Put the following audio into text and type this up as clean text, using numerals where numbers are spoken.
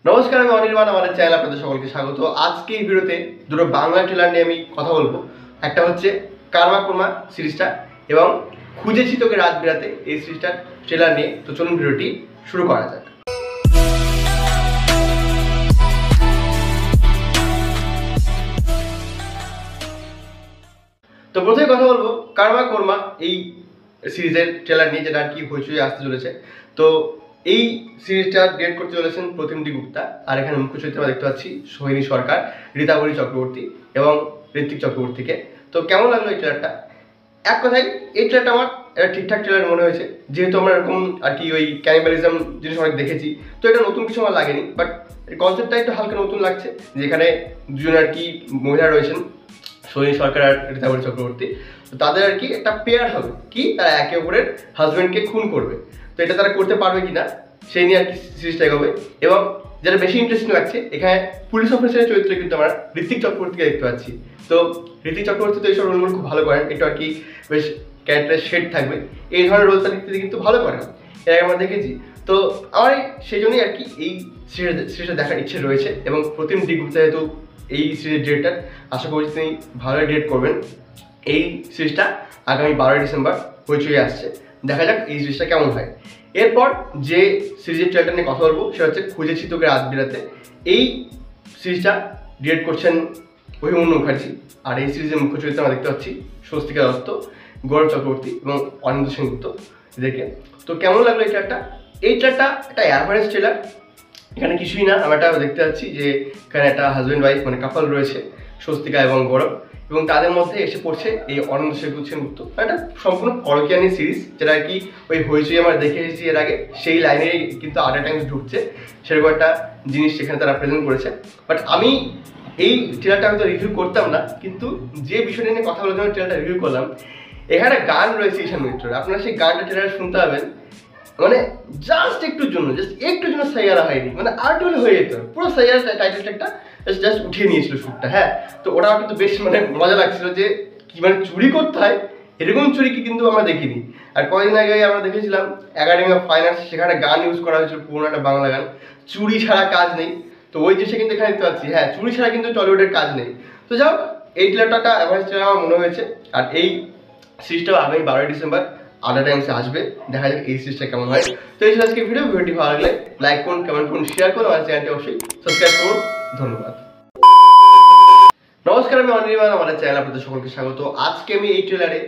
নমস্কার, আমি অনির্বাণ। আমাদের চ্যানেল আপনাদের সকলকে স্বাগত। আজকে এই ভিডিওতে দুটো বাংলা ট্রেলার নিয়ে আমি কথা বলবো। একটা হচ্ছে কারমা কুরমা সিরিজটা এবং খুঁজেছি তোকে রাত বিরাতে এই সিরিজটার ট্রেলার নিয়ে। তো চলুন ভিডিওটি শুরু করা যাক। তো প্রথমে কথা বলবো কারমা কুরমা এই সিরিজের ট্রেলার নিয়ে, যেটা আর কি হইচই আসতে চলেছে। তো এই সিরিজটা ডিরেক্ট করতে চলেছেন প্রতিমডি গুপ্তা, আর এখানে মুখ্য চরিত্রে আমরা দেখতে পাচ্ছি সোহিনী সরকার, রীতাবরী চক্রবর্তী এবং ঋত্বিক চক্রবর্তীকে। তো কেমন লাগলো এই ট্রেলারটা? এক কথায় এই ট্রেলারটা আমার একটা ঠিকঠাক ট্রেলার মনে হয়েছে, যেহেতু আমরা এরকম আর কি ওই ক্যানিবালিজম জিনিস অনেক দেখেছি। তো এটা নতুন কিছু আমার লাগেনি, বাট কনসেপ্টটা একটু হালকা নতুন লাগছে, যেখানে দুজন আর কি মহিলা রয়েছেন, সোহিনী সরকার আর রীতাবরী চক্রবর্তী। তো তাদের আর কি একটা পেয়ার হবে, কি তারা একে অপরের হাজব্যান্ডকে খুন করবে। তো এটা তারা করতে পারবে কিনা সেই নিয়ে আর কি সিরিজটা এগোবে। এবং যেটা বেশি ইন্টারেস্টিং লাগছে, এখানে পুলিশ অফিসারের চরিত্রে কিন্তু আমরা ঋত্বিক চক্রবর্তীকে দেখতে পাচ্ছি। তো ঋত্বিক চক্রবর্তী তো এইসব রোলগুলো খুব ভালো করেন, একটু আর কি বেশ ক্যারেক্টারের শেড থাকবে, এই ধরনের রোল তার কিন্তু ভালো করেন, এর আগে আমরা দেখেছি। তো আমার সেই জন্যই আর কি এই সিরিজটা দেখার ইচ্ছে রয়েছে। এবং প্রতিমডি গুপ্তা যেহেতু এই সিরিজের ডিরেক্টর, আশা করছি তিনি ভালোই ডিরেক্ট করবেন। এই সিরিজটা আগামী 12ই ডিসেম্বর হইচই আসছে, দেখা যাক এই সিরিজটা কেমন হয়। এরপর যে সিরিজের ট্রেলারটা নিয়ে কথা বলবো সেটা হচ্ছে খুঁজেছি তোকে রাত বিরাতে। এই সিরিজটা ডিরেক্ট করছেন অভিমন্যু মুখার্জি, আর এই সিরিজের মুখ্য চরিত্রে আমরা দেখতে পাচ্ছি স্বস্তিকা দত্ত, গৌরব চক্রবর্তী এবং অনিন্দ সেনগুপ্ত এদেরকে। তো কেমন লাগলো এই ট্রেলারটা? এই ট্রেলারটা একটা অ্যাভারেজ ট্রেলার, এখানে কিছুই না। আমরা একটা দেখতে পাচ্ছি যে এখানে একটা হাজব্যান্ড ওয়াইফ মানে কাপল রয়েছে, স্বস্তিকা এবং গৌরব, এবং তাদের মধ্যে এসে পড়ছে এই অনিন্দ সেনগুপ্ত। একটা সম্পূর্ণ পরকীয়ানি সিরিজ, যেটা আর কি ওই হইচই আমরা দেখে এসেছি এর আগে, সেই লাইনেই কিন্তু আডার টাইমস ঢুকছে, সেরকম একটা জিনিস সেখানে তারা প্রেজেন্ট করেছে। বাট আমি এই ট্রেলারটা হয়তো রিভিউ করতাম না, কিন্তু যে বিষয়টা নিয়ে কথা বলার জন্য ট্রেলারটা রিভিউ করলাম, এখানে গান রয়েছে ঈশান মিত্রের। আপনারা সেই গানটা ট্রেলারে শুনতে পাবেন, মানে জাস্ট একটুর জন্য সাইয়ারা হয়নি, মানে আর্টুল হয়ে যেত পুরো সাইয়ারা টাইটেল ট্র্যাকটা জাস্ট উঠিয়ে নিয়েছিল সুরটা। হ্যাঁ, তো ওটাও কিন্তু বেশ মানে মজা লাগছিল যে কি মানে চুরি করতে হয়, এরকম চুরি কিন্তু আমরা দেখিনি। আর কয়েকদিন আগে আমরা দেখেছিলাম একাডেমি অফ ফাইন আর্টস, সেখানে গান ইউজ করা হয়েছিল, পুরোনো একটা বাংলা গান, চুরি ছাড়া কাজ নেই। তো ওই জিনিসটা কিন্তু এখানে দেখতে পাচ্ছি, হ্যাঁ চুরি ছাড়া কিন্তু টলিউডের কাজ নেই। তো যাও, এই ট্রেলারটা অ্যাভারেজ ট্রেলার আমার মনে হয়েছে। আর এই সিরিজটাও আগামী 12ই ডিসেম্বর আডার টাইমসে আসবে, দেখা যাক এই সিরিজটা কেমন হয়। তো এই ছিল আজকে ভিডিওটি ভালো লাগলে লাইক করুন, কমেন্ট করুন, শেয়ার করুন, আমার চ্যানেলটি অবশ্যই সাবস্ক্রাইব করুন। ধন্যবাদ। নমস্কার, আমি অনির্বাণ। আমাদের চ্যানেল আপনাদের সকলকে স্বাগত। আজকে আমি এই ট্রেলারে